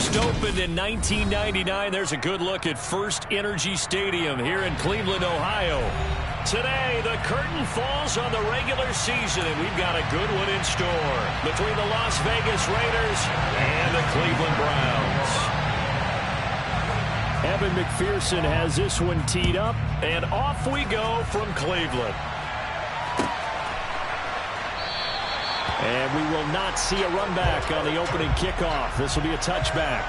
First opened in 1999. There's a good look at First Energy Stadium here in Cleveland, Ohio. Today, the curtain falls on the regular season, and we've got a good one in store between the Las Vegas Raiders and the Cleveland Browns. Evan McPherson has this one teed up, and off we go from Cleveland. And we will not see a run back on the opening kickoff. This will be a touchback.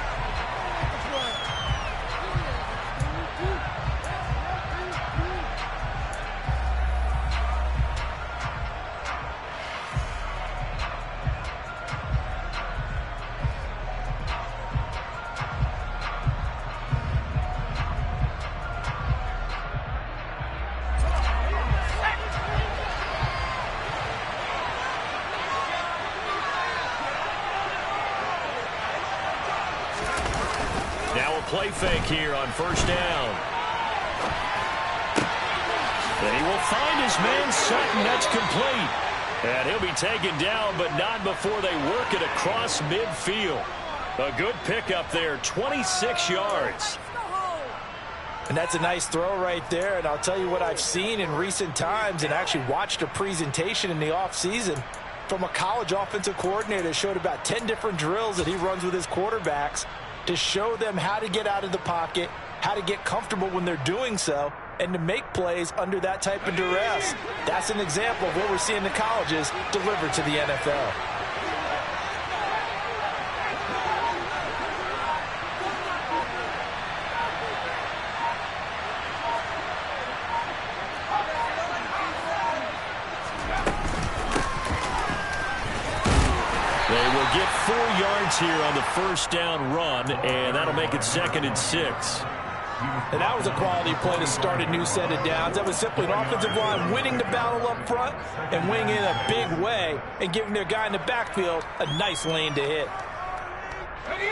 Play fake here on first down. And he will find his man Sutton. That's complete. And he'll be taken down, but not before they work it across midfield. A good pickup there, 26 yards. And that's a nice throw right there. And I'll tell you what I've seen in recent times and actually watched a presentation in the offseason from a college offensive coordinator that showed about 10 different drills that he runs with his quarterbacks to show them how to get out of the pocket, how to get comfortable when they're doing so, and to make plays under that type of duress. That's an example of what we're seeing the colleges deliver to the NFL. They will get 4 yards here on the first down run, and that'll make it 2nd and 6. And that was a quality play to start a new set of downs. That was simply an offensive line winning the battle up front and winning in a big way and giving their guy in the backfield a nice lane to hit.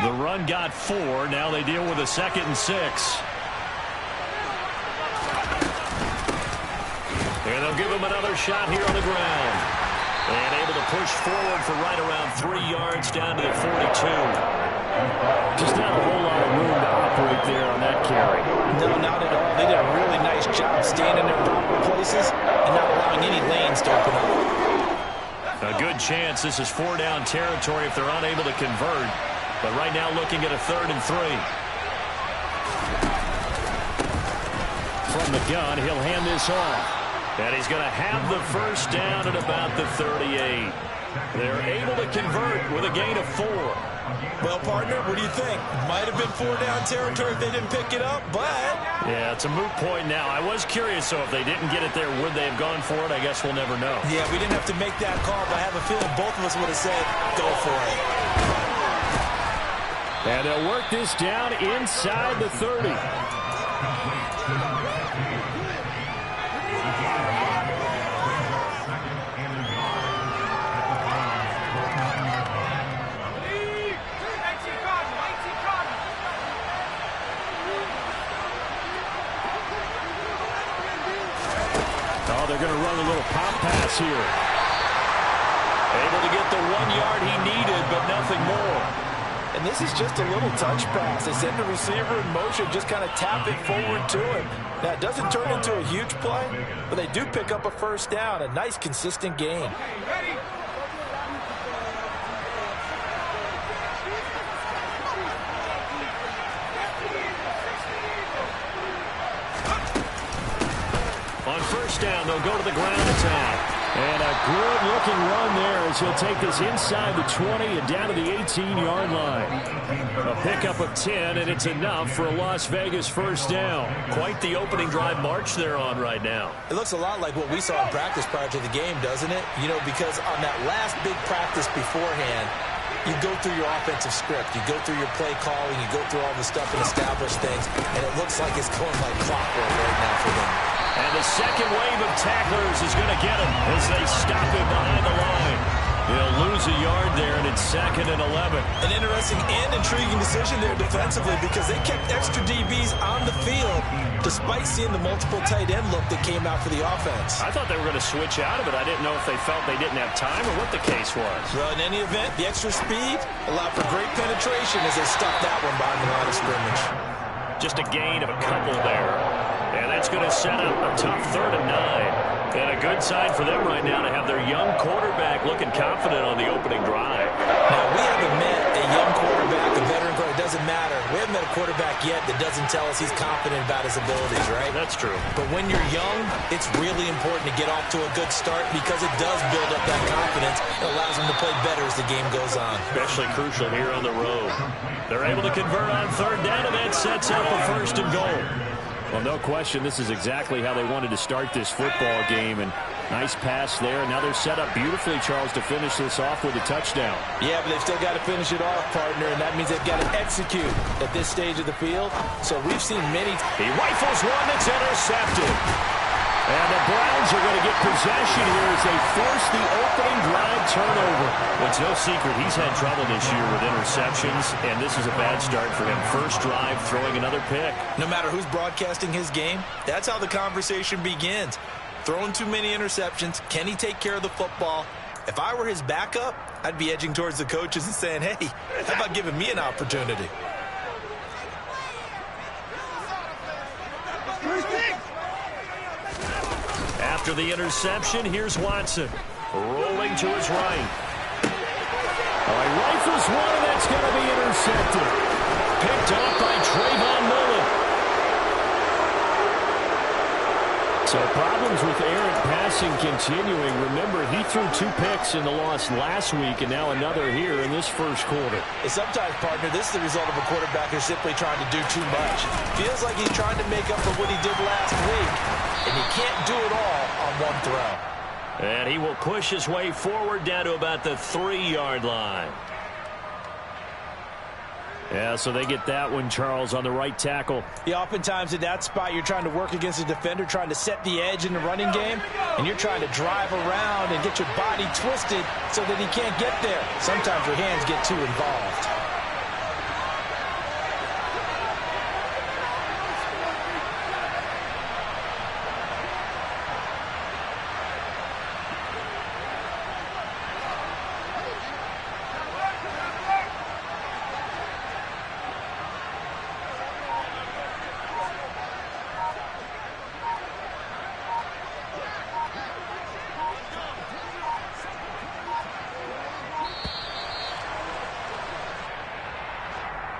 The run got 4. Now they deal with a 2nd and 6. And they'll give him another shot here on the ground. And able to push forward for right around 3 yards down to the 42. Just not a whole lot of room to operate there on that carry. No, not at all. They did a really nice job staying in their proper places and not allowing any lanes to open up. A good chance this is 4-down territory if they're unable to convert. But right now looking at a 3rd and 3. From the gun, he'll hand this off. And he's going to have the first down at about the 38. They're able to convert with a gain of 4. Well, partner, what do you think? Might have been 4-down territory if they didn't pick it up, but... Yeah, it's a moot point now. I was curious, so if they didn't get it there, would they have gone for it? I guess we'll never know. Yeah, we didn't have to make that call, but I have a feeling both of us would have said, go for it. And they'll work this down inside the 30. They're going to run a little pop pass here. Able to get the 1 yard he needed, but nothing more. And this is just a little touch pass. They send the receiver in motion, just kind of tap it forward to him. Now, it doesn't turn into a huge play, but they do pick up a first down. A nice, consistent gain. On first down, they'll go to the ground attack. And a good-looking run there as he'll take this inside the 20 and down to the 18-yard line. A pickup of 10, and it's enough for a Las Vegas first down. Quite the opening drive march they're on right now. It looks a lot like what we saw in practice prior to the game, doesn't it? You know, because on that last big practice beforehand, you go through your offensive script, you go through your play calling, you go through all the stuff and establish things, and it looks like it's going like clockwork right now for them. And the second wave of tacklers is going to get him as they stop him behind the line. He'll lose a yard there, and it's 2nd and 11. An interesting and intriguing decision there defensively because they kept extra DBs on the field despite seeing the multiple tight end look that came out for the offense. I thought they were going to switch out of it. I didn't know if they felt they didn't have time or what the case was. Well, in any event, the extra speed allowed for great penetration as they stuffed that one behind the line of scrimmage. Just a gain of a couple there. And that's going to set up a tough 3rd and 9. And a good sign for them right now to have their young quarterback looking confident on the opening drive. Now, we haven't met a young quarterback, a veteran quarterback. It doesn't matter. We haven't met a quarterback yet that doesn't tell us he's confident about his abilities, right? That's true. But when you're young, it's really important to get off to a good start because it does build up that confidence. It allows them to play better as the game goes on. Especially crucial here on the road. They're able to convert on 3rd down, and that sets up a 1st and goal. Well, no question, this is exactly how they wanted to start this football game. And nice pass there. Now they're set up beautifully, Charles, to finish this off with a touchdown. Yeah, but they've still got to finish it off, partner, and that means they've got to execute at this stage of the field. So we've seen many. He rifles one that's intercepted. And the Browns are going to get possession here as they force the opening drive turnover. Well, it's no secret he's had trouble this year with interceptions, and this is a bad start for him. First drive, throwing another pick. No matter who's broadcasting his game, that's how the conversation begins. Throwing too many interceptions. Can he take care of the football? If I were his backup, I'd be edging towards the coaches and saying, hey, how about giving me an opportunity? After the interception, here's Watson. Rolling to his right. Oh, he rifles one, and that's going to be intercepted. Picked off by Trayvon Mullen. So problems with errant passing continuing. Remember, he threw 2 picks in the loss last week, and now another here in this first quarter. Sometimes, partner, this is the result of a quarterback who's simply trying to do too much. Feels like he's trying to make up for what he did last week, and he can't do it all on one throw. And he will push his way forward down to about the 3-yard line. Yeah, so they get that one, Charles, on the right tackle. Yeah, oftentimes in that spot, you're trying to work against a defender, trying to set the edge in the running game, and you're trying to drive around and get your body twisted so that he can't get there. Sometimes your hands get too involved.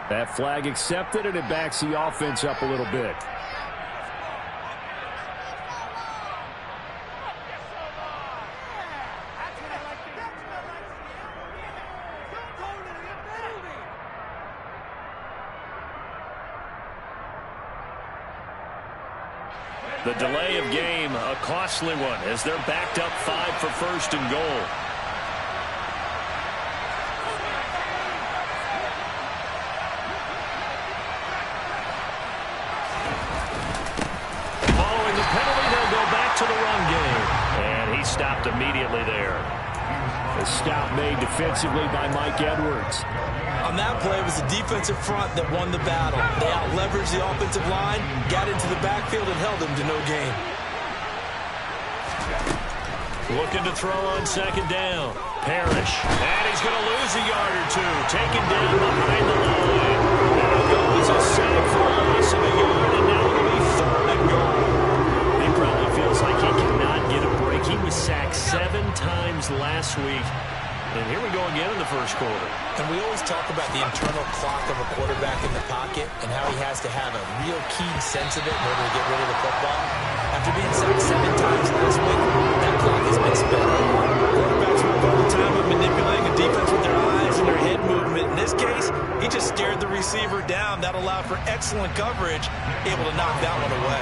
That flag accepted, and it backs the offense up a little bit. The delay of game, a costly one, as they're backed up 5 for 1st and goal. To the run game. And he stopped immediately there. A stop made defensively by Mike Edwards. On that play, it was the defensive front that won the battle. They out-leveraged the offensive line, got into the backfield, and held them to no gain. Looking to throw on 2nd down. Parrish. And he's going to lose a yard or 2. Taken down behind the line. There goes a sack for a loss of a yard, and now it'll be 3rd and goal. Probably feels like he cannot get a break. He was sacked 7 times last week. And here we go again in the first quarter. And we always talk about the internal clock of a quarterback in the pocket and how he has to have a real keen sense of it in order to get rid of the football. After being sacked 7 times last week, that clock has been spent. Quarterbacks work all the time on manipulating a defense with their eyes and their head movement. In this case, he just stared the receiver down. That allowed for excellent coverage, able to knock that one away.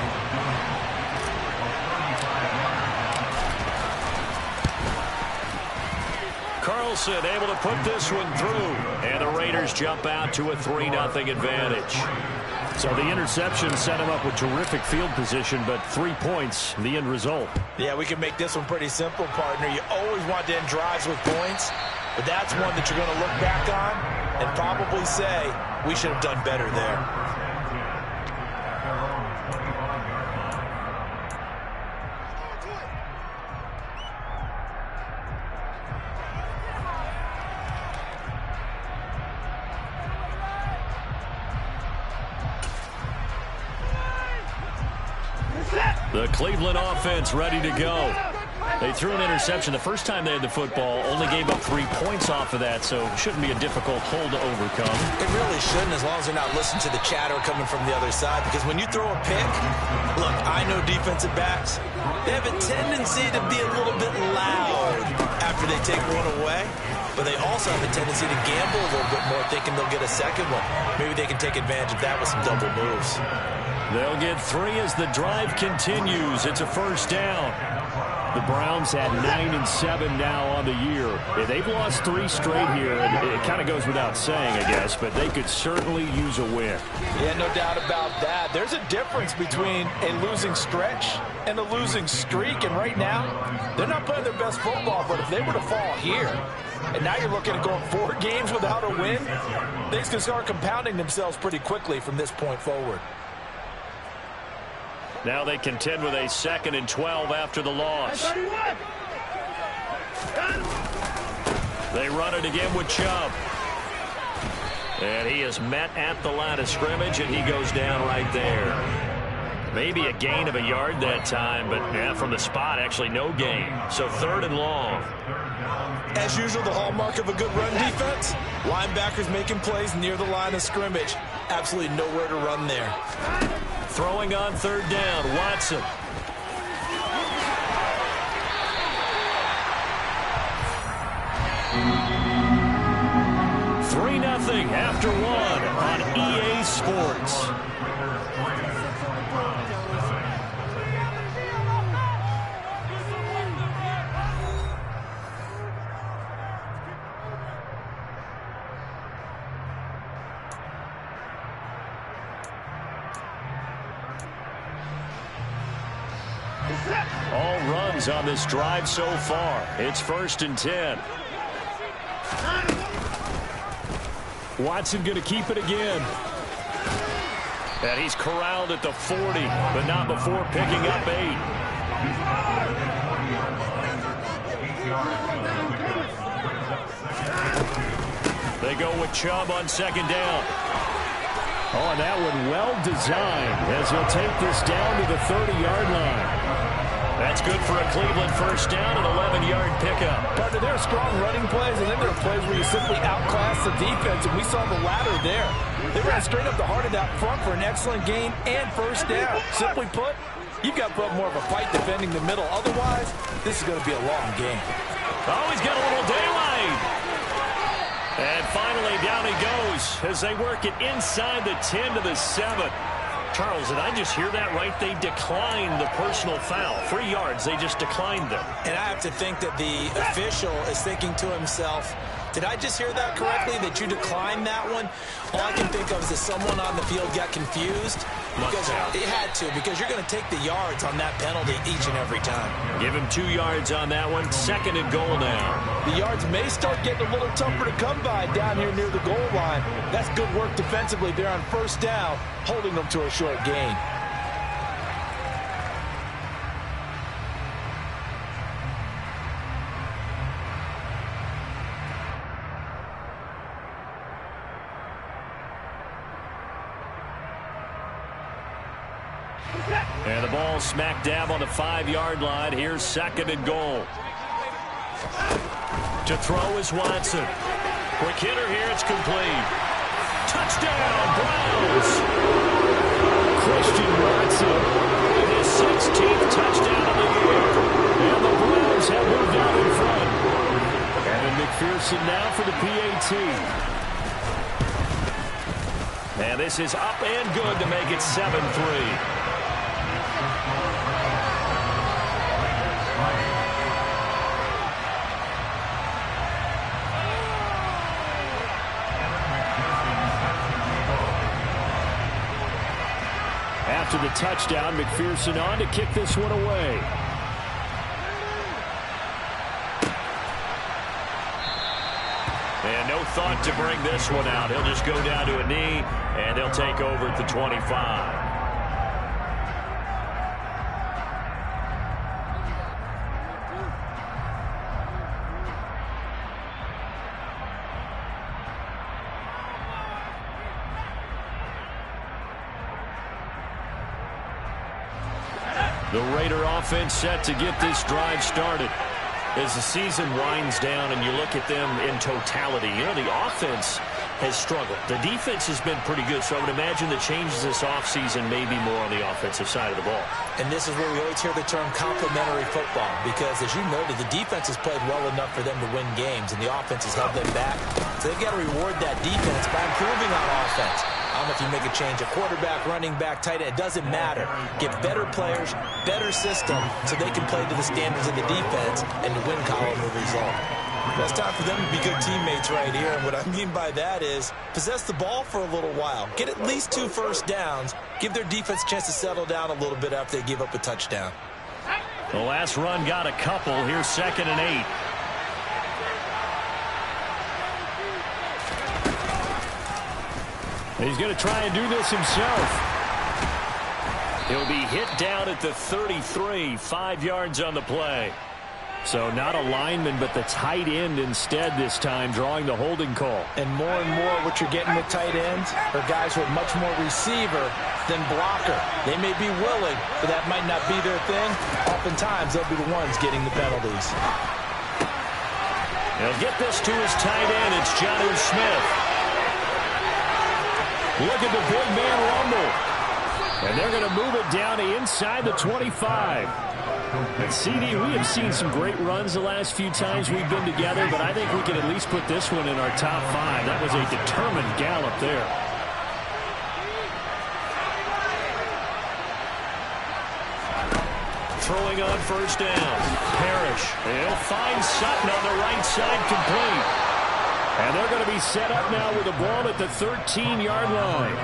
Carlson able to put this one through. And the Raiders jump out to a 3-0 advantage. So the interception set him up with terrific field position, but 3 points, the end result. Yeah, we can make this one pretty simple, partner. You always want to end drives with points, but that's one that you're going to look back on and probably say, we should have done better there. The Cleveland offense ready to go. They threw an interception the first time they had the football, only gave up 3 points off of that, so it shouldn't be a difficult hole to overcome. It really shouldn't, as long as they're not listening to the chatter coming from the other side, because when you throw a pick, look, I know defensive backs, they have a tendency to be a little bit loud after they take one away, but they also have a tendency to gamble a little bit more, thinking they'll get a second one. Maybe they can take advantage of that with some double moves. They'll get 3 as the drive continues. It's a first down. The Browns at 9-7 now on the year. Yeah, they've lost 3 straight here, and it kind of goes without saying, I guess, but they could certainly use a win. Yeah, no doubt about that. There's a difference between a losing stretch and a losing streak, and right now, they're not playing their best football, but if they were to fall here, and now you're looking at going 4 games without a win, things can start compounding themselves pretty quickly from this point forward. Now they contend with a 2nd and 12 after the loss. They run it again with Chubb. And he is met at the line of scrimmage, and he goes down right there. Maybe a gain of a yard that time, but yeah, from the spot, actually no gain. So 3rd and long. As usual, the hallmark of a good run defense, linebackers making plays near the line of scrimmage. Absolutely nowhere to run there. Throwing on 3rd down, Watson. Three 0 after 1 on EA Sports. All runs on this drive so far. It's 1st and 10. Watson going to keep it again. And he's corralled at the 40, but not before picking up 8. They go with Chubb on 2nd down. Oh, and that one well designed as he'll take this down to the 30-yard line. That's good for a Cleveland first down, an 11-yard pickup. Partner, there are strong running plays, and then there are plays where you simply outclass the defense, and we saw the latter there. They ran straight up the heart of that front for an excellent gain and first down. Simply put, you've got to put more of a fight defending the middle. Otherwise, this is going to be a long game. Oh, he's got a little daylight. And finally, down he goes as they work it inside the 10 to the 7. Charles, did I just hear that right? They declined the personal foul. 3 yards, they just declined them. And I have to think that the official is thinking to himself, did I just hear that correctly, that you declined that one? All I can think of is that someone on the field got confused. Because it had to, because you're going to take the yards on that penalty each and every time. Give him 2 yards on that one. 2nd and goal now. The yards may start getting a little tougher to come by down here near the goal line. That's good work defensively there on first down, holding them to a short gain. And the ball smack dab on the 5-yard line. Here's 2nd and goal. To throw is Watson. Quick hitter here. It's complete. Touchdown, Browns. Christian Watson with his 16th touchdown of the year. And the Browns have moved out in front. Evan McPherson now for the PAT. And this is up and good to make it 7-3. after the touchdown. McPherson on to kick this one away. And no thought to bring this one out. He'll just go down to a knee, and they'll take over at the 25. The Raider offense set to get this drive started. As the season winds down and you look at them in totality, the offense has struggled. The defense has been pretty good, so I would imagine the changes this offseason may be more on the offensive side of the ball. And this is where we always hear the term complementary football, because as you noted, the defense has played well enough for them to win games, and the offense has held them back. So they've got to reward that defense by improving on offense. I don't know if you make a change, a quarterback, running back, tight end, it doesn't matter. Get better players, better system, so they can play to the standards of the defense and the win column will result. It's time for them to be good teammates right here, and what I mean by that is possess the ball for a little while. Get at least 2 first downs. Give their defense a chance to settle down a little bit after they give up a touchdown. The last run got a couple. Here's 2nd and 8. He's going to try and do this himself. He'll be hit down at the 33, 5 yards on the play. So not a lineman, but the tight end instead this time, drawing the holding call. And more what you're getting with tight ends are guys who are much more receiver than blocker. They may be willing, but that might not be their thing. Oftentimes, they'll be the ones getting the penalties. He'll get this to his tight end. It's Jonnu Smith. Look at the big man rumble. And they're going to move it down to inside the 25. And CD, we have seen some great runs the last few times we've been together, but I think we can at least put this one in our top 5. That was a determined gallop there. Throwing on first down. Parrish. He'll find Sutton on the right side, complete. And they're going to be set up now with the ball at the 13-yard line.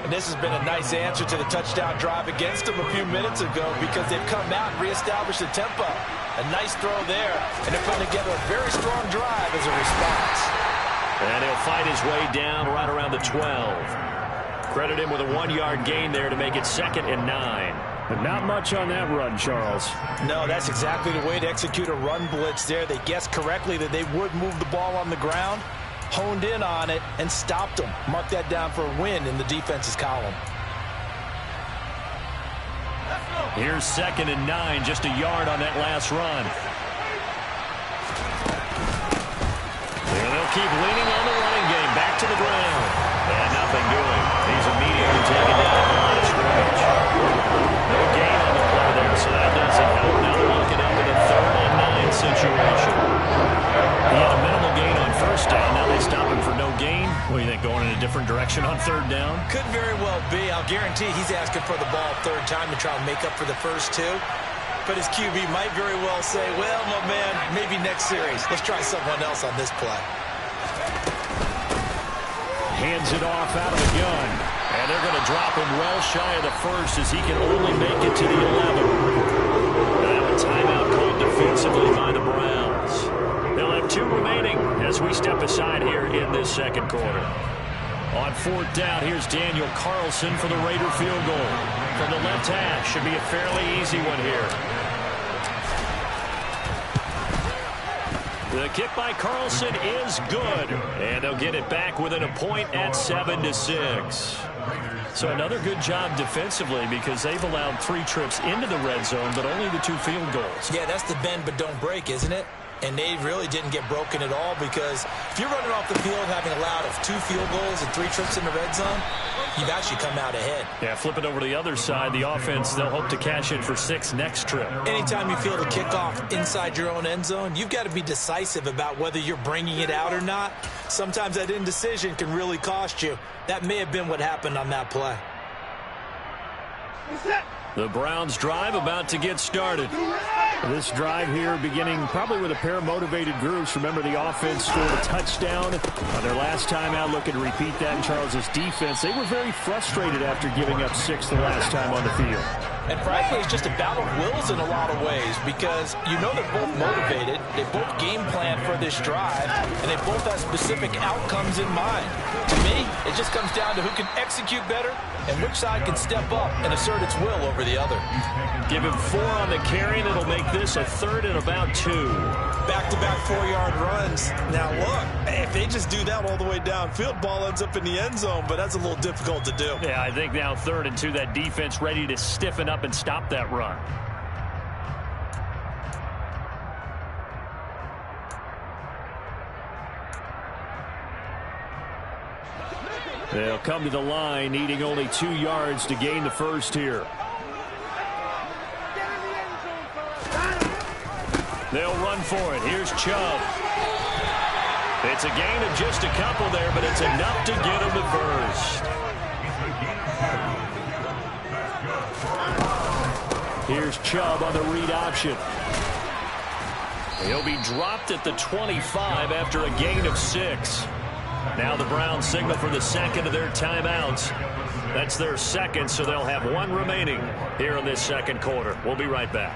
And this has been a nice answer to the touchdown drive against them a few minutes ago, because they've come out and reestablished the tempo. A nice throw there, and they're putting together a very strong drive as a response. And he'll fight his way down right around the 12. Credit him with a 1-yard gain there to make it 2nd and 9. But not much on that run, Charles. No, that's exactly the way to execute a run blitz there. They guessed correctly that they would move the ball on the ground, honed in on it, and stopped them. Mark that down for a win in the defense's column. Here's 2nd and 9, just a yard on that last run. And they'll keep leaning on the running game. Back to the ground. And nothing doing. He's immediately taken down at the line of scrimmage. No gain on the play there, so that doesn't help. Now they're looking up at a 3rd and 9 situation. He had a minimal gain on first down. Now they stop him for no gain. What do you think, going in a different direction on 3rd down? Could very well be. I'll guarantee he's asking for the ball 3rd time to try and make up for the first 2. But his QB might very well say, well, my man, maybe next series. Let's try someone else on this play. Hands it off out of the gun. And they're going to drop him well shy of the first, as he can only make it to the 11. Now a timeout called defensively by the Browns. They'll have 2 remaining as we step aside here in this 2nd quarter. On 4th down, here's Daniel Carlson for the Raider field goal. From the left hash, should be a fairly easy one here. The kick by Carlson is good. And they'll get it back within a point at 7-6. So another good job defensively, because they've allowed 3 trips into the red zone, but only the 2 field goals. Yeah, that's the bend but don't break, isn't it? And they really didn't get broken at all, because if you're running off the field having allowed 2 field goals and 3 trips in the red zone, you've actually come out ahead. Yeah, flip it over to the other side. The offense, they'll hope to cash in for 6 next trip. Anytime you field a kickoff inside your own end zone, you've got to be decisive about whether you're bringing it out or not. Sometimes that indecision can really cost you. That may have been what happened on that play. The Browns drive about to get started. This drive here beginning probably with a pair of motivated groups. Remember, the offense scored a touchdown on their last time out. Looking to repeat that in Charles's defense. They were very frustrated after giving up 6 the last time on the field. And frankly, it's just a battle of wills in a lot of ways because you know they're both motivated, they both game plan for this drive, and they both have specific outcomes in mind. To me, it just comes down to who can execute better and which side can step up and assert its will over the other. Give him 4 on the carry, and it'll make this a 3rd and about 2. Back-to-back 4-yard runs. Now, look, if they just do that all the way downfield, ball ends up in the end zone, but that's a little difficult to do. Yeah, I think now 3rd and 2, that defense ready to stiffen up and stop that run. They'll come to the line, needing only 2 yards to gain the first here. They'll run for it. Here's Chubb. It's a gain of just a couple there, but it's enough to get him the first. Here's Chubb on the read option. He'll be dropped at the 25 after a gain of 6. Now the Browns signal for the second of their timeouts. That's their second, so they'll have 1 remaining here in this second quarter. We'll be right back.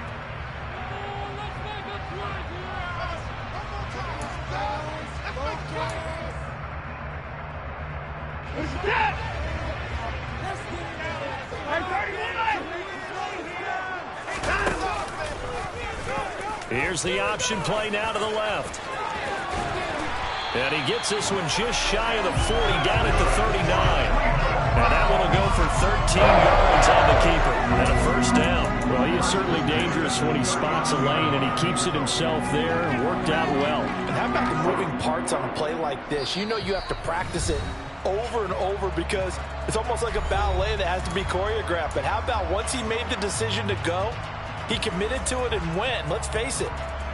Here's the option play now to the left. And he gets this one just shy of the 40, down at the 39. And that one will go for 13 yards on the keeper and a first down. Well, he is certainly dangerous when he spots a lane, and he keeps it himself there and worked out well. And how about the moving parts on a play like this? You know you have to practice it over and over because it's almost like a ballet that has to be choreographed. But how about once he made the decision to go, he committed to it and went. Let's face it,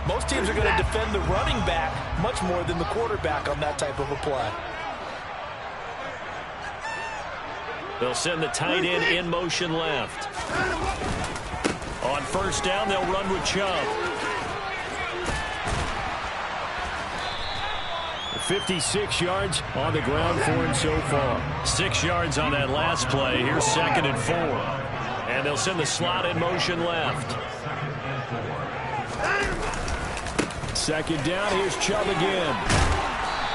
most teams are going to defend the running back much more than the quarterback on that type of a play. They'll send the tight end in motion left. On first down, they'll run with Chubb. 56 yards on the ground for him so far. 6 yards on that last play. Here's 2nd and 4. And they'll send the slot in motion left. 2nd down, here's Chubb again.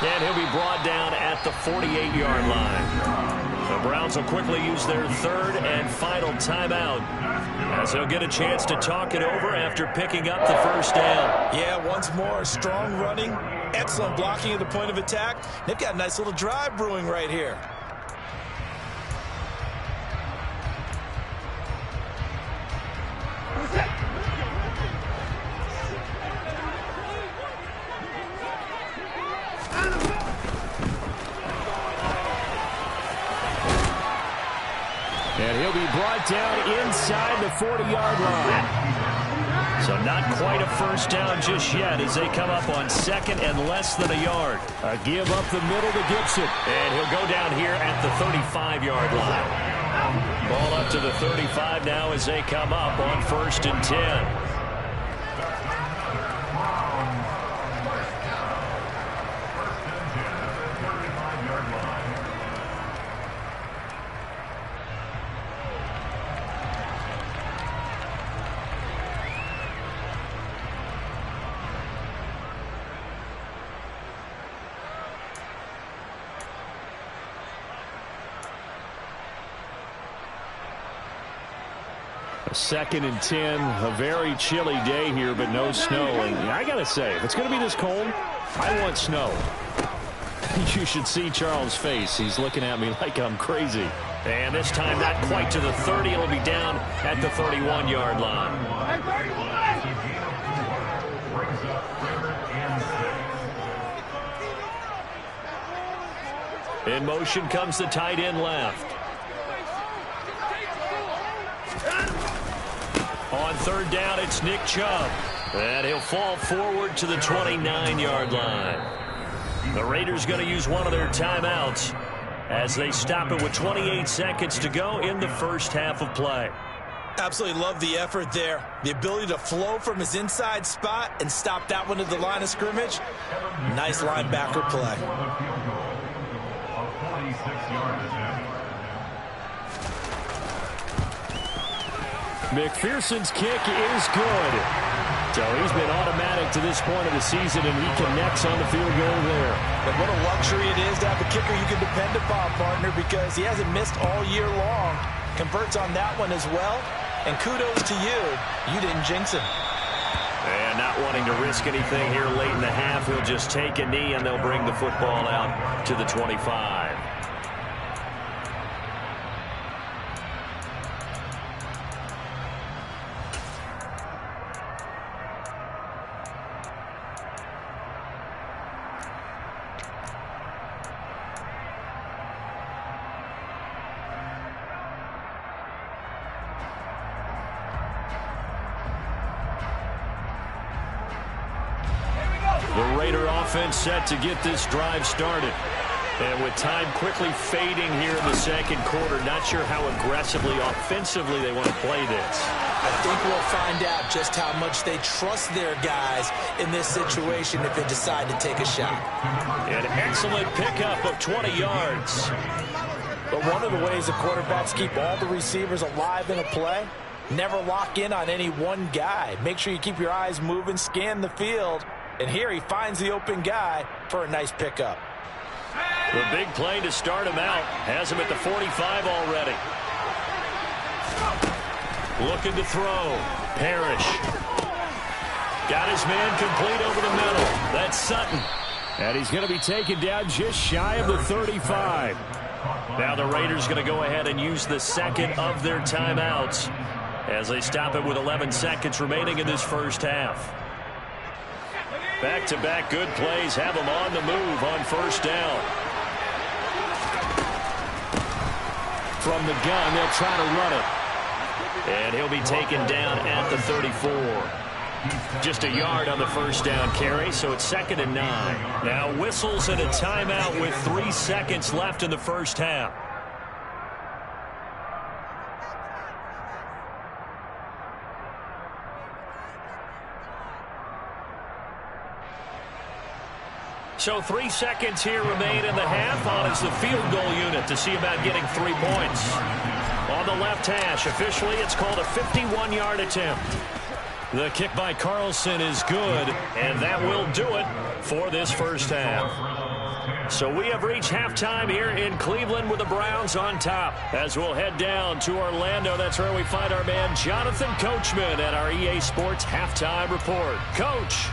And he'll be brought down at the 48-yard line. The Browns will quickly use their 3rd and final timeout, as they'll get a chance to talk it over after picking up the first down. Yeah, once more, strong running, excellent blocking at the point of attack. They've got a nice little drive brewing right here. And he'll be brought down inside the 40-yard line. So not quite a first down just yet as they come up on 2nd and less than a yard. A give up the middle to Gibson. And he'll go down here at the 35-yard line. Ball up to the 35 now as they come up on 1st and 10. A 2nd and 10, a very chilly day here, but no snow. And I got to say, if it's going to be this cold, I want snow. You should see Charles' face. He's looking at me like I'm crazy. And this time, not quite to the 30. It'll be down at the 31-yard line. In motion comes the tight end left. On 3rd down, it's Nick Chubb. And he'll fall forward to the 29-yard line. The Raiders going to use one of their timeouts as they stop it with 28 seconds to go in the first half of play. Absolutely love the effort there. The ability to flow from his inside spot and stop that one at the line of scrimmage. Nice linebacker play. McPherson's kick is good. So he's been automatic to this point of the season, and he connects on the field goal there. And what a luxury it is to have a kicker you can depend upon, partner, because he hasn't missed all year long. Converts on that one as well. And kudos to you. You didn't jinx him. And not wanting to risk anything here late in the half, he'll just take a knee, and they'll bring the football out to the 25. The Raider offense set to get this drive started. And with time quickly fading here in the second quarter, not sure how aggressively, offensively they want to play this. I think we'll find out just how much they trust their guys in this situation if they decide to take a shot. An excellent pickup of 20 yards. But one of the ways the quarterbacks keep all the receivers alive in a play, never lock in on any one guy. Make sure you keep your eyes moving, scan the field. And here he finds the open guy for a nice pickup. The big play to start him out. Has him at the 45 already. Looking to throw. Parrish. Got his man complete over the middle. That's Sutton. And he's going to be taken down just shy of the 35. Now the Raiders going to go ahead and use the second of their timeouts as they stop it with 11 seconds remaining in this first half. Back-to-back good plays have him on the move on first down. From the gun, they'll try to run it. And he'll be taken down at the 34. Just a yard on the first down carry, so it's 2nd and 9. Now whistles and a timeout with 3 seconds left in the first half. So 3 seconds here remain in the half. On is the field goal unit to see about getting 3 points. On the left hash, officially it's called a 51-yard attempt. The kick by Carlson is good, and that will do it for this first half. So we have reached halftime here in Cleveland with the Browns on top. As we'll head down to Orlando, that's where we find our man Jonathan Coachman at our EA Sports Halftime Report. Coach.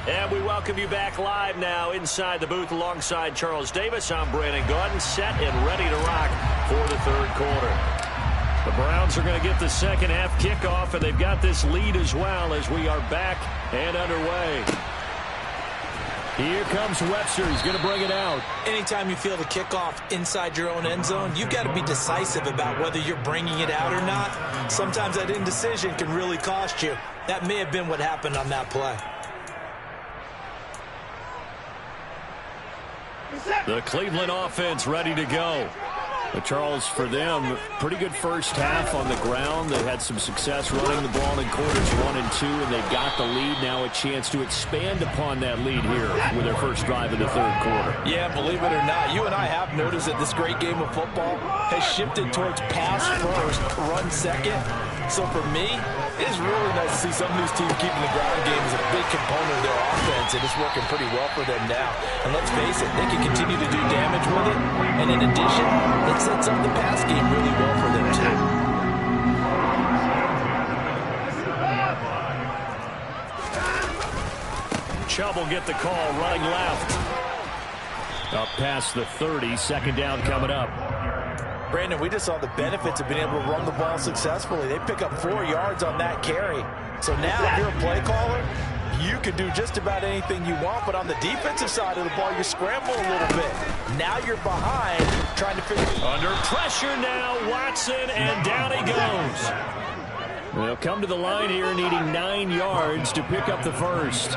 And we welcome you back live now inside the booth alongside Charles Davis. I'm Brandon Gaudin, set and ready to rock for the third quarter. The Browns are going to get the second half kickoff, and they've got this lead as well as we are back and underway. Here comes Webster. He's going to bring it out. Anytime you feel the kickoff inside your own end zone, you've got to be decisive about whether you're bringing it out or not. Sometimes that indecision can really cost you. That may have been what happened on that play. The Cleveland offense ready to go. But Charles, for them, pretty good first half on the ground. They had some success running the ball in quarters 1 and 2, and they've got the lead. Now a chance to expand upon that lead here with their first drive in the third quarter. Yeah, believe it or not, you and I have noticed that this great game of football has shifted towards pass first, run second. So for me, it is really nice to see some of these teams keeping the ground game as a big component of their offense, and it's working pretty well for them now. And let's face it, they can continue to do damage with it. And in addition, it sets up the pass game really well for them too. Chubb will get the call running left. Up past the 30, second down coming up. Brandon, we just saw the benefits of being able to run the ball successfully. They pick up 4 yards on that carry. So now if you're a play caller, you can do just about anything you want, but on the defensive side of the ball, you scramble a little bit. Now you're behind, trying to figure. Under pressure now, Watson, and down he goes. They'll come to the line here needing 9 yards to pick up the first.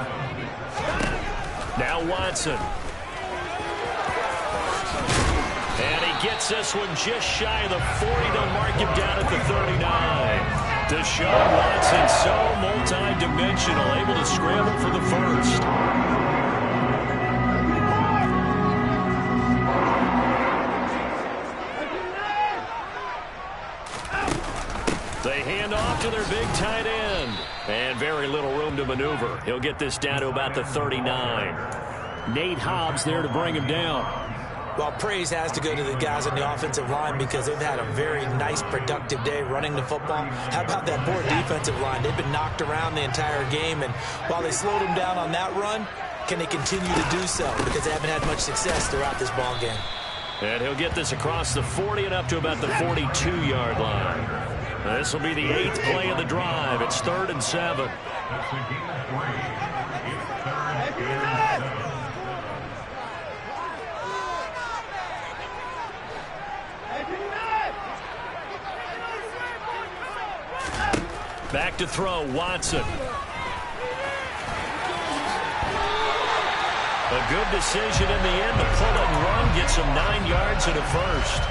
Now Watson. And he gets this one just shy of the 40. They'll mark him down at the 39. Deshaun Watson, so multi-dimensional, able to scramble for the first. They hand off to their big tight end. And very little room to maneuver. He'll get this down to about the 39. Nate Hobbs there to bring him down. Well, praise has to go to the guys on the offensive line because they've had a very nice, productive day running the football. How about that poor defensive line? They've been knocked around the entire game, and while they slowed them down on that run, can they continue to do so? Because they haven't had much success throughout this ball game. And he'll get this across the 40 and up to about the 42-yard line. This will be the 8th play of the drive. It's 3rd and 7. Back to throw, Watson. A good decision in the end to pull it and run, gets him 9 yards and a first.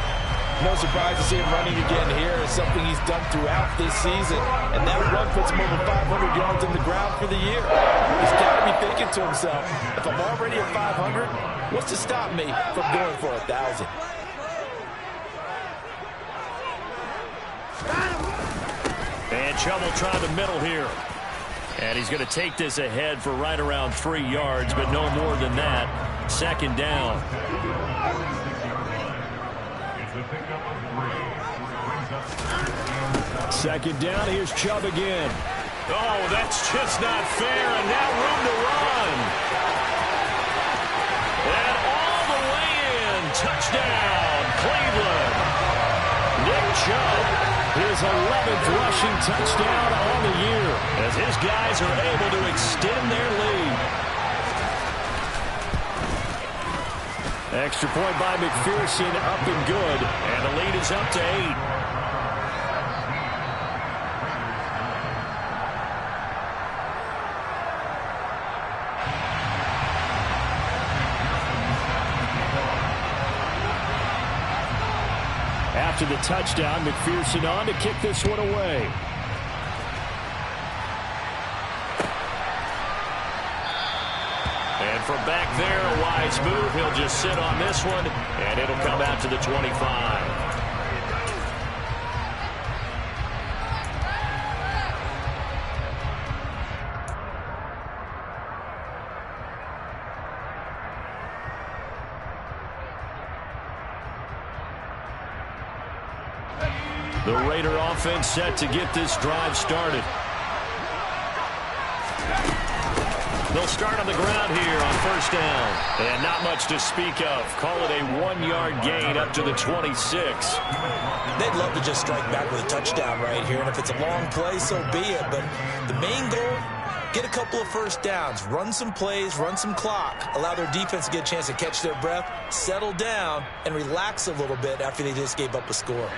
No surprise to see him running again here. It's something he's done throughout this season. And that run puts him over 500 yards on the ground for the year. He's got to be thinking to himself, if I'm already at 500, what's to stop me from going for 1,000? And Chubb will try the middle here. And he's going to take this ahead for right around 3 yards, but no more than that. 2nd down. Second down, here's Chubb again. Oh, that's just not fair, and now room to run. And all the way in, touchdown, Cleveland. Nick Chubb, his 11th rushing touchdown on the year, as his guys are able to extend their lead. Extra point by McPherson, up and good, and the lead is up to 8. After the touchdown, McPherson on to kick this one away. And from back there, a wise move. He'll just sit on this one, and it'll come out to the 25. The Raider offense set to get this drive started. They'll start on the ground here on 1st down. And not much to speak of. Call it a 1-yard gain up to the 26. They'd love to just strike back with a touchdown right here. And if it's a long play, so be it. But the main goal, get a couple of 1st downs. Run some plays, run some clock. Allow their defense to get a chance to catch their breath, settle down, and relax a little bit after they just gave up a score.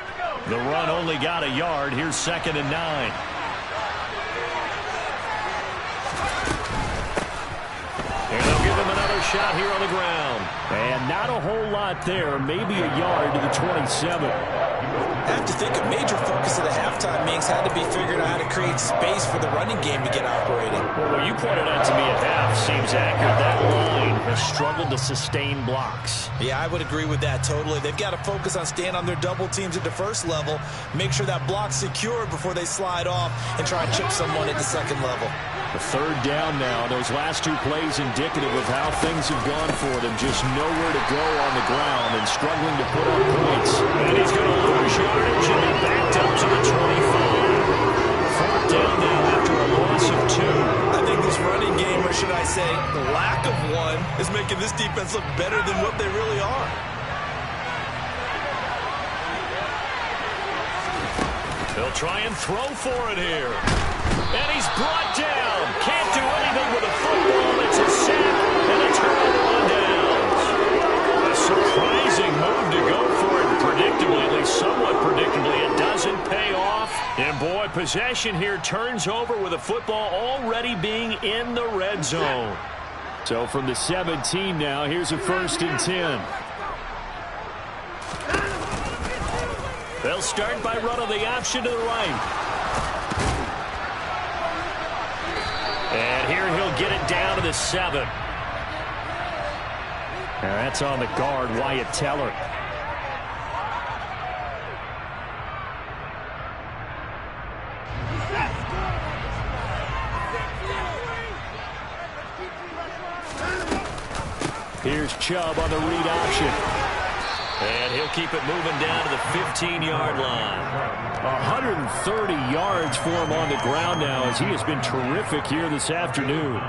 The run only got a yard. Here's 2nd and 9. And they'll give him another shot here on the ground. And not a whole lot there. Maybe a yard to the 27. I have to think a major focus of the halftime meetings had to be figuring out how to create space for the running game to get operating. Well, what you pointed out to me at half seems accurate. That line has struggled to sustain blocks. Yeah, I would agree with that totally. They've got to focus on staying on their double teams at the 1st level, make sure that block's secure before they slide off and try and chip someone at the 2nd level. The 3rd down now. Those last 2 plays indicative of how things have gone for them. Just nowhere to go on the ground and struggling to put up points. And he's going to lose yardage and be backed up to the 25. 4th down now after a loss of 2. I think this running game, or should I say the lack of one, is making this defense look better than what they really are. They'll try and throw for it here. And he's brought down. Can't do anything with a football. It's a sack and a turnover on downs. A surprising move to go for it predictably, at least somewhat predictably. It doesn't pay off. And boy, possession here turns over with a football already being in the red zone. So from the 17 now, here's a 1st and 10. They'll start by running the option to the right. And here he'll get it down to the 7. And that's on the guard, Wyatt Teller. Here's Chubb on the read option. And he'll keep it moving down to the 15-yard line. 130 yards for him on the ground now as he has been terrific here this afternoon.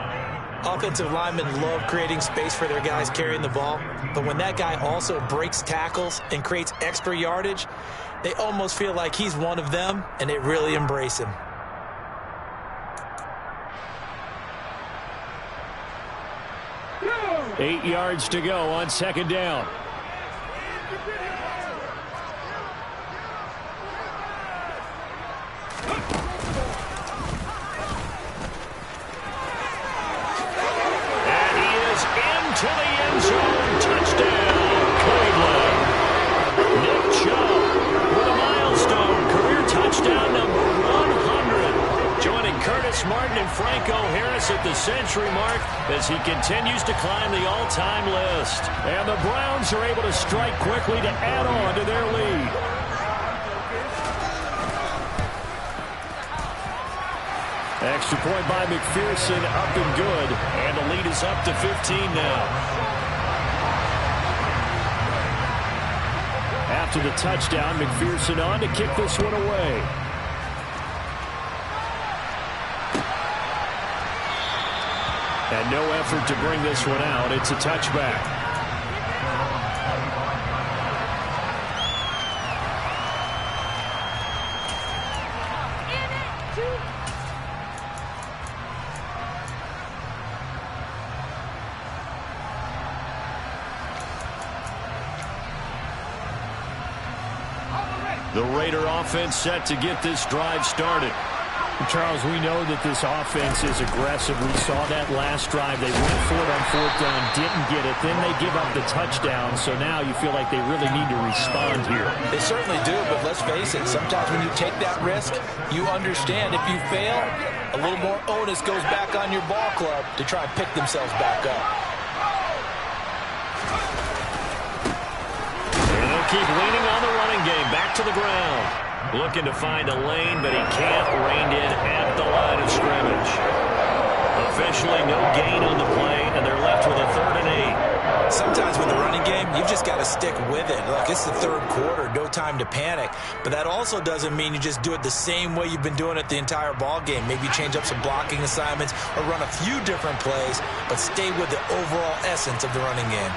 Offensive linemen love creating space for their guys carrying the ball. But when that guy also breaks tackles and creates extra yardage, they almost feel like he's one of them, and they really embrace him. Eight yards to go on 2nd down. And he is into the end zone. Touchdown, Cleveland. Nick Chubb with a milestone. Career touchdown number 100. Joining Curtis Martin and Franco Harris at the century mark as he continues to climb the all-time list. And the Browns are able to strike quickly to add on to their lead. Extra point by McPherson, up and good. And the lead is up to 15 now. After the touchdown, McPherson on to kick this one away. And no effort to bring this one out. It's a touchback. The Raider offense set to get this drive started. Charles, we know that this offense is aggressive. We saw that last drive. They went for it on 4th down, didn't get it. Then they give up the touchdown. So now you feel like they really need to respond here. They certainly do, but let's face it. Sometimes when you take that risk, you understand if you fail, a little more onus goes back on your ball club to try and pick themselves back up. And they'll keep leaning on the running game. Back to the ground. Looking to find a lane, but he can't. Reined in at the line of scrimmage. Officially no gain on the play, and they're left with a 3rd and 8. Sometimes with the running game, you've just got to stick with it. Look, it's the 3rd quarter, no time to panic. But that also doesn't mean you just do it the same way you've been doing it the entire ball game. Maybe change up some blocking assignments or run a few different plays, but stay with the overall essence of the running game.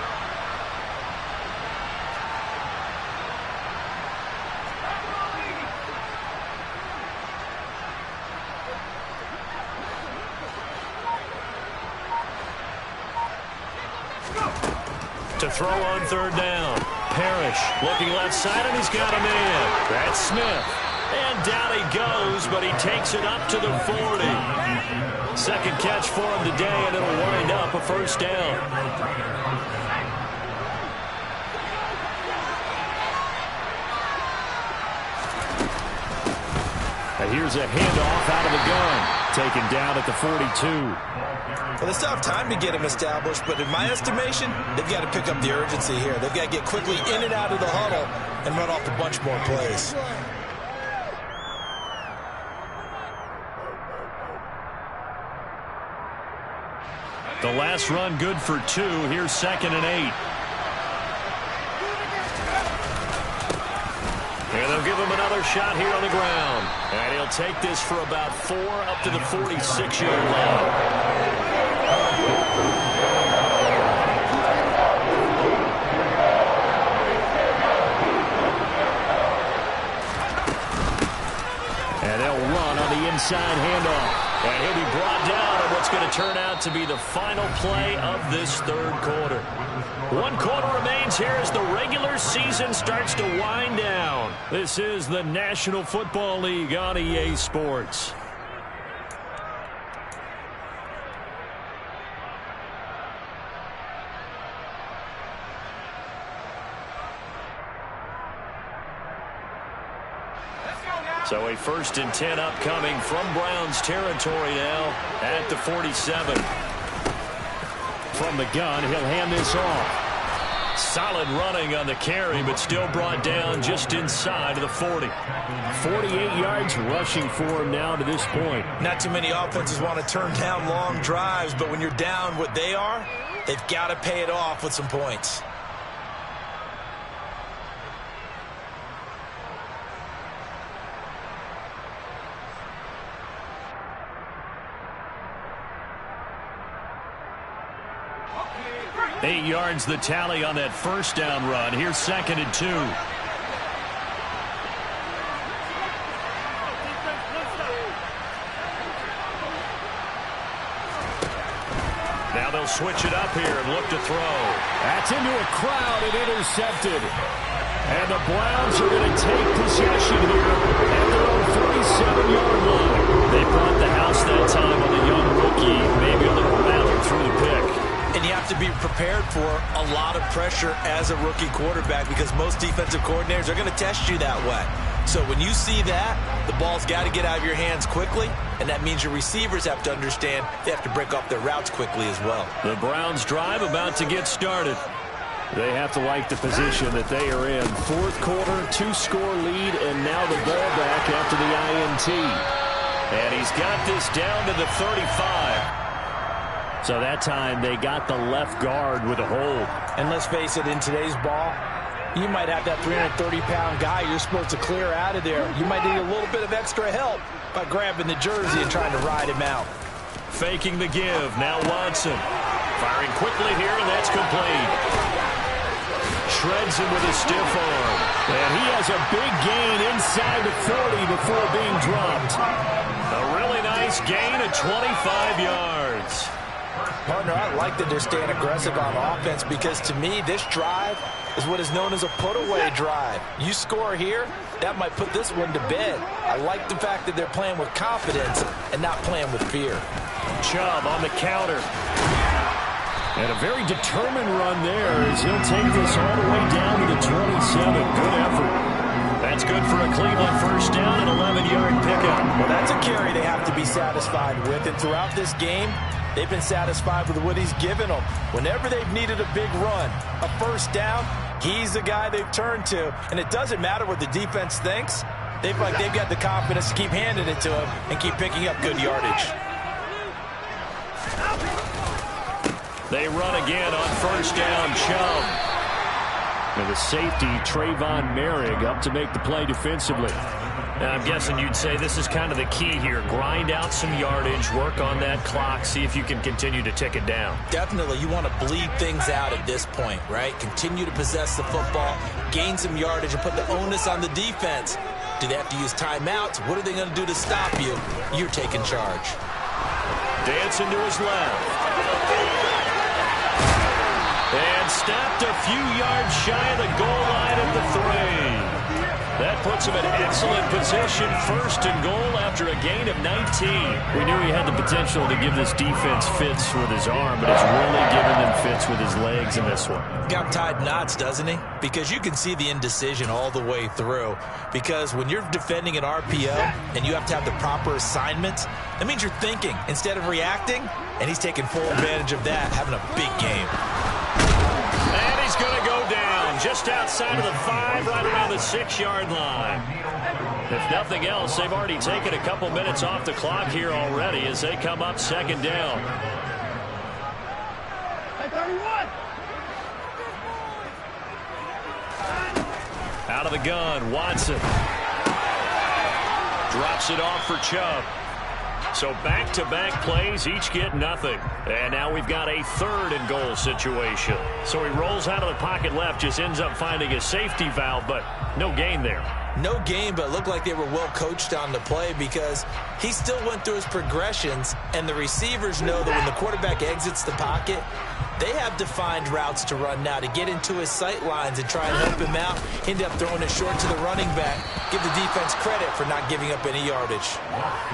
To throw on 3rd down. Parrish looking left side, and he's got a man. That's Smith. And down he goes, but he takes it up to the 40. 2nd catch for him today, and it'll wind up a 1st down. And here's a handoff out of the gun. Taken down at the 42. Well, they still have time to get him established, but in my estimation, they've got to pick up the urgency here. They've got to get quickly in and out of the huddle and run off a bunch more plays. The last run good for 2. Here's 2nd and 8. And they'll give him another shot here on the ground. And he'll take this for about 4 up to the 46-yard line. And they'll run on the inside handoff. And he'll be brought down on what's going to turn out to be the final play of this third quarter. 1 quarter remains here as the regular season starts to wind down. This is the National Football League on EA Sports. So a 1st and 10 upcoming from Browns territory now at the 47. From the gun, he'll hand this off. Solid running on the carry, but still brought down just inside of the 40. 48 yards rushing for him now to this point. Not too many offenses want to turn down long drives, but when you're down what they are, they've got to pay it off with some points. Eight yards the tally on that first down run. Here's 2nd and 2. Now they'll switch it up here and look to throw. That's into a crowd and intercepted. And the Browns are going to take possession here at their own 37-yard line. They brought the house that time on the young rookie. Maybe a little rattled through the pick. And you have to be prepared for a lot of pressure as a rookie quarterback because most defensive coordinators are going to test you that way. So when you see that, the ball's got to get out of your hands quickly, and that means your receivers have to understand they have to break off their routes quickly as well. The Browns drive about to get started. They have to like the position that they are in. 4th quarter, 2-score lead, and now the ball back after the INT. And he's got this down to the 35. So that time they got the left guard with a hold. And let's face it, in today's ball, you might have that 330-pound guy you're supposed to clear out of there. You might need a little bit of extra help by grabbing the jersey and trying to ride him out. Faking the give. Now Watson. Firing quickly here, and that's complete. Shreds him with a stiff arm. And he has a big gain inside the 40 before being dropped. A really nice gain of 25 yards. Partner, I like that they're staying aggressive on offense because to me, this drive is what is known as a put-away drive. You score here, that might put this one to bed. I like the fact that they're playing with confidence and not playing with fear. Chubb on the counter. And a very determined run there as he'll take this all the way down to the 27. Good effort. That's good for a Cleveland 1st down and 11-yard pickup. Well, that's a carry they have to be satisfied with. And throughout this game, they've been satisfied with what he's given them. Whenever they've needed a big run, a 1st down, he's the guy they've turned to. And it doesn't matter what the defense thinks. They've got the confidence to keep handing it to him and keep picking up good yardage. They run again on 1st down. Chubb. And the safety, Trayvon Merrick, up to make the play defensively. Now, I'm guessing you'd say this is kind of the key here. Grind out some yardage, work on that clock, see if you can continue to tick it down. Definitely, you want to bleed things out at this point, right? Continue to possess the football, gain some yardage, and put the onus on the defense. Do they have to use timeouts? What are they going to do to stop you? You're taking charge. Dancing to his left. And stopped a few yards shy of the goal line at the 3. That puts him in excellent position, 1st and goal after a gain of 19. We knew he had the potential to give this defense fits with his arm, but he's really giving them fits with his legs in this one. Got tied knots, doesn't he? Because you can see the indecision all the way through. Because when you're defending an RPO and you have to have the proper assignments, that means you're thinking instead of reacting, and he's taking full advantage of that, having a big game. And he's going to go down just outside of the 5, right around the 6-yard line. If nothing else, they've already taken a couple minutes off the clock here already as they come up 2nd down. Out of the gun, Watson. Drops it off for Chubb. So back-to-back plays, each get nothing. And now we've got a 3rd and goal situation. So he rolls out of the pocket left, just ends up finding a safety valve, but no gain there. No gain, but it looked like they were well coached on the play because he still went through his progressions, and the receivers know that when the quarterback exits the pocket, they have defined routes to run now to get into his sight lines and try and help him out. He ended up throwing it short to the running back. Give the defense credit for not giving up any yardage.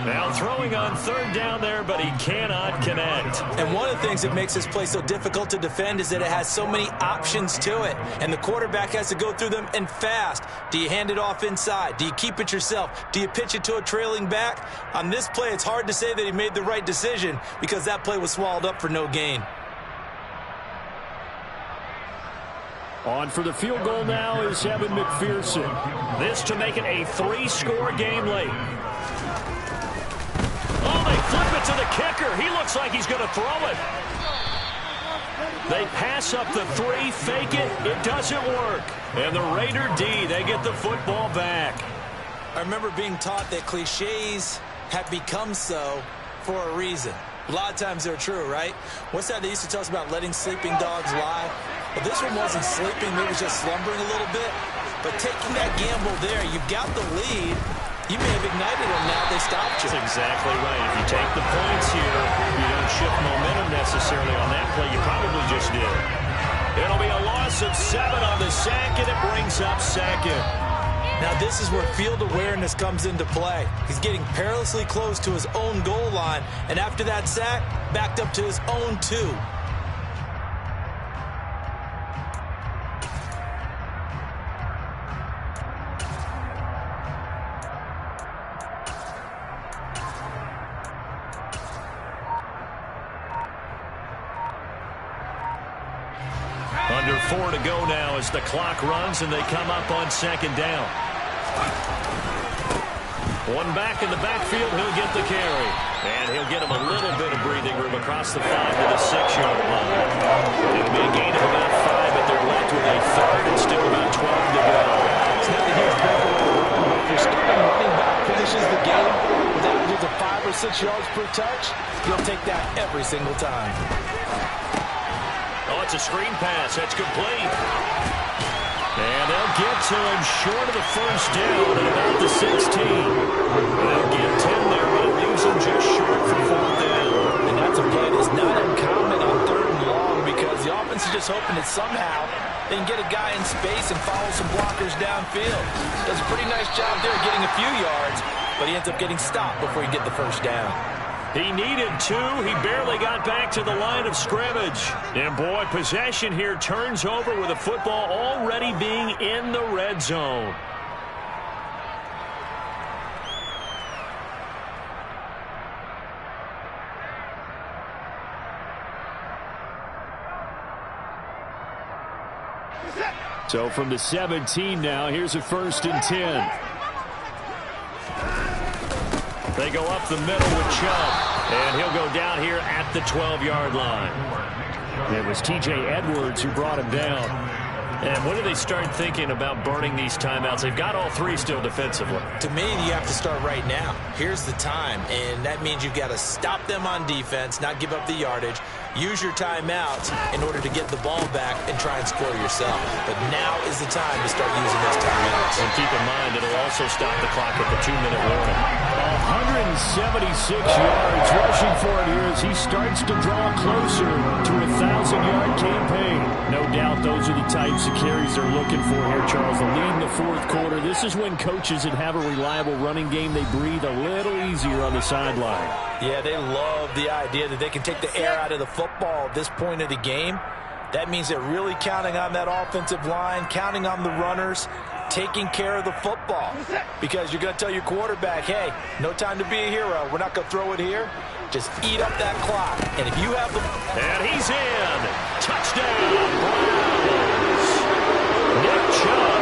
Now throwing on third down there, but he cannot connect. And one of the things that makes this play so difficult to defend is that it has so many options to it, and the quarterback has to go through them and fast. Do you hand it off inside? Do you keep it yourself? Do you pitch it to a trailing back? On this play, it's hard to say that he made the right decision because that play was swallowed up for no gain. On for the field goal now is Evan McPherson. This to make it a 3-score game late. Oh, they flip it to the kicker. He looks like he's going to throw it. They pass up the 3, fake it. It doesn't work. And the Raider D, they get the football back. I remember being taught that cliches have become so for a reason. A lot of times they're true, right? What's that they used to tell us about letting sleeping dogs lie? Well, this one wasn't sleeping. Maybe it was just slumbering a little bit. But taking that gamble there, you got the lead. You may have ignited them now. They stopped you. That's exactly right. If you take the points here, you don't shift momentum necessarily on that play. You probably just did. It'll be a loss of 7 on the sack, and it brings up second. Now this is where field awareness comes into play. He's getting perilously close to his own goal line, and after that sack, backed up to his own 2. Under 4 to go now as the clock runs and they come up on second down. One back in the backfield, he'll get the carry. And he'll get him a little bit of breathing room across the 5 to the 6-yard line. It'll be a gain of about 5, but they're left with a third and still about 12 to go. It's not a huge breakaway. If your starting running back finishes the game with averages of 5 or 6 yards per touch, you'll take that every single time. Oh, it's a screen pass. That's complete. And they'll get to him short of the first down at about the 16. They'll get 10 there, but it leaves him just short for 4th down. And that's a play that's not uncommon on 3rd and long because the offense is just hoping that somehow they can get a guy in space and follow some blockers downfield. Does a pretty nice job there getting a few yards, but he ends up getting stopped before he get the first down. He needed 2. He barely got back to the line of scrimmage. And, boy, possession here turns over with the football already being in the red zone. So from the 17 now, here's a 1st and 10. They go up the middle with Chubb, and he'll go down here at the 12-yard line. It was T.J. Edwards who brought him down. And when do they start thinking about burning these timeouts? They've got all 3 still defensively. To me, you have to start right now. Here's the time, and that means you've got to stop them on defense, not give up the yardage, use your timeouts in order to get the ball back and try and score yourself. But now is the time to start using those timeouts. And keep in mind, it'll also stop the clock at the 2-minute warning. 176 yards rushing for it here as he starts to draw closer to a 1,000-yard campaign. No doubt those are the types of carries they're looking for here, Charles. The lead in the 4th quarter. This is when coaches that have a reliable running game, they breathe a little easier on the sideline. Yeah, they love the idea that they can take the air out of the football at this point of the game. That means they're really counting on that offensive line, counting on the runners, taking care of the football. Because you're going to tell your quarterback, hey, no time to be a hero. We're not going to throw it here. Just eat up that clock. And if you have the... And he's in. Touchdown, Browns. Nick Chubb,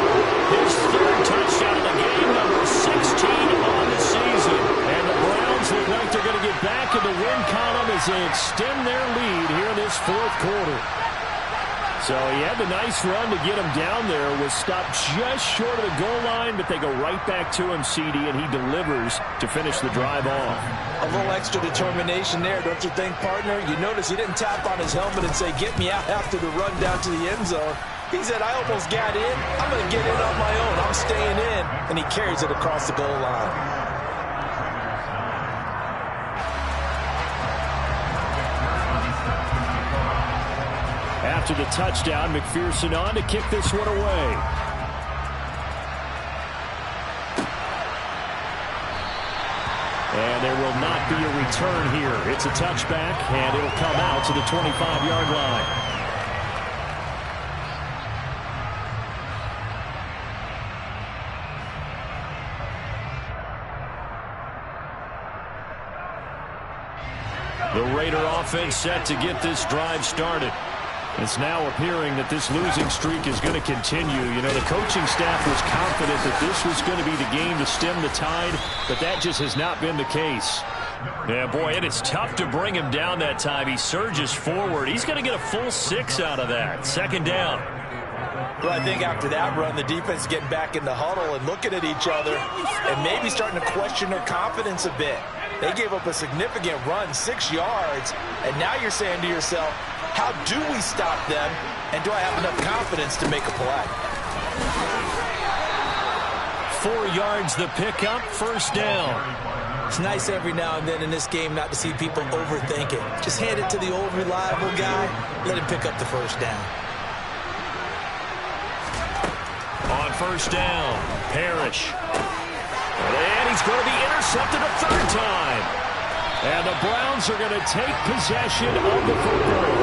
his 3rd touchdown of the game, number 16 on the season. And the Browns look like they're going to get back in the win column as they extend their lead here in this 4th quarter. So he had the nice run to get him down there, was stopped just short of the goal line, but they go right back to him, CD, and he delivers to finish the drive off. A little extra determination there, don't you think, partner? You notice he didn't tap on his helmet and say, get me out after the run down to the end zone. He said, I almost got in. I'm going to get in on my own. I'm staying in. And he carries it across the goal line. After the touchdown, McPherson on to kick this one away. And there will not be a return here. It's a touchback, and it'll come out to the 25-yard line. The Raider offense set to get this drive started. It's now appearing that this losing streak is going to continue. You know, the coaching staff was confident that this was going to be the game to stem the tide, but that just has not been the case. Yeah, boy, and it's tough to bring him down that time. He surges forward. He's going to get a full 6 out of that. Second down. Well, I think after that run, the defense is getting back in the huddle and looking at each other and maybe starting to question their confidence a bit. They gave up a significant run, 6 yards, and now you're saying to yourself, how do we stop them, and do I have enough confidence to make a play? 4 yards the pickup, first down. It's nice every now and then in this game not to see people overthink it. Just hand it to the old reliable guy, let him pick up the first down. On first down, Parrish. And he's going to be intercepted a third time. And the Browns are going to take possession of the football.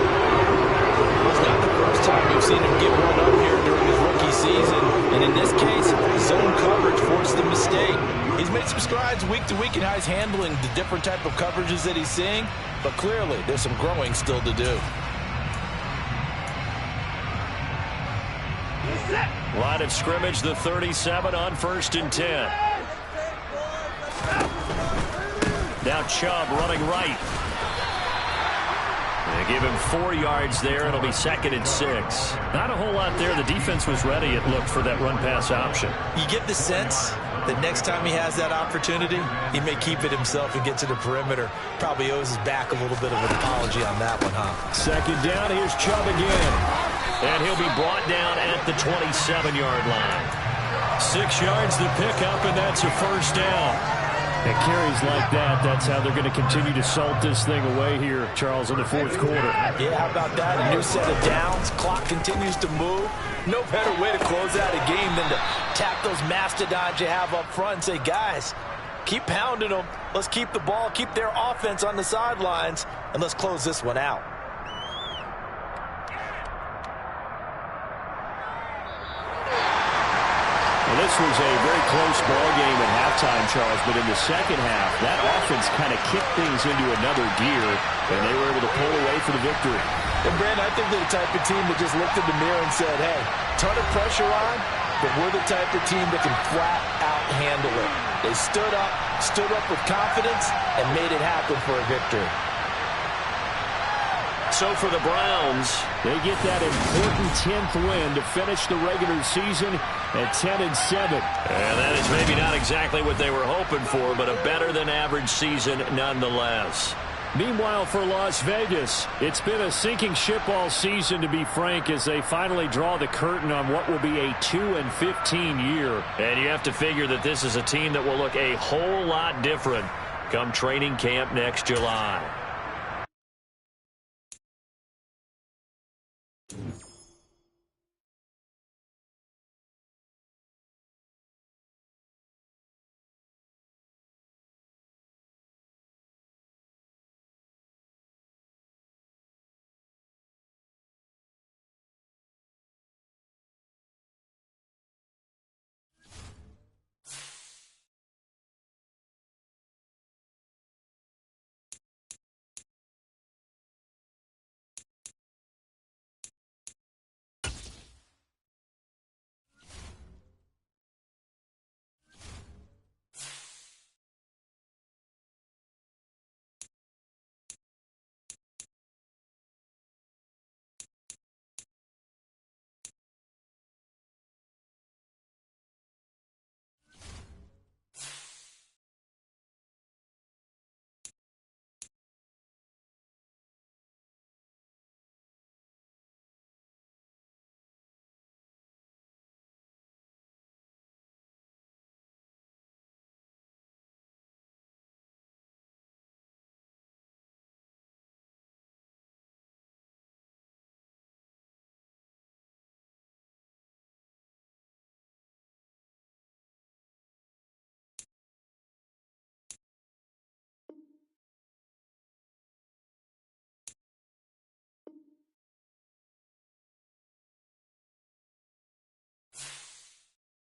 It's not the first time we've seen him get run up here during his rookie season. And in this case, zone coverage forced the mistake. He's made some strides week to week in how he's handling the different type of coverages that he's seeing. But clearly, there's some growing still to do. Line of scrimmage, the 37 on 1st and 10. Now Chubb running right. They give him 4 yards there. It'll be 2nd and 6. Not a whole lot there. The defense was ready, it looked, for that run-pass option. You get the sense that next time he has that opportunity, he may keep it himself and get to the perimeter. Probably owes his back a little bit of an apology on that one, huh? Second down, here's Chubb again. And he'll be brought down at the 27-yard line. 6 yards the pickup, and that's a first down. And carries like that, that's how they're going to continue to salt this thing away here, Charles, in the fourth quarter. Yeah, how about that? A new set of downs. Clock continues to move. No better way to close out a game than to tap those mastodons you have up front and say, guys, keep pounding them. Let's keep the ball, keep their offense on the sidelines, and let's close this one out. Well, this was a very close ball game at halftime, Charles, but in the second half, that offense kind of kicked things into another gear, and they were able to pull away for the victory. And, Brandon, I think they're the type of team that just looked in the mirror and said, hey, ton of pressure on, but we're the type of team that can flat out handle it. They stood up with confidence, and made it happen for a victory. So for the Browns, they get that important 10th win to finish the regular season at 10-7. And that is maybe not exactly what they were hoping for, but a better-than-average season nonetheless. Meanwhile, for Las Vegas, it's been a sinking ship all season, to be frank, as they finally draw the curtain on what will be a 2-15 year. And you have to figure that this is a team that will look a whole lot different come training camp next July.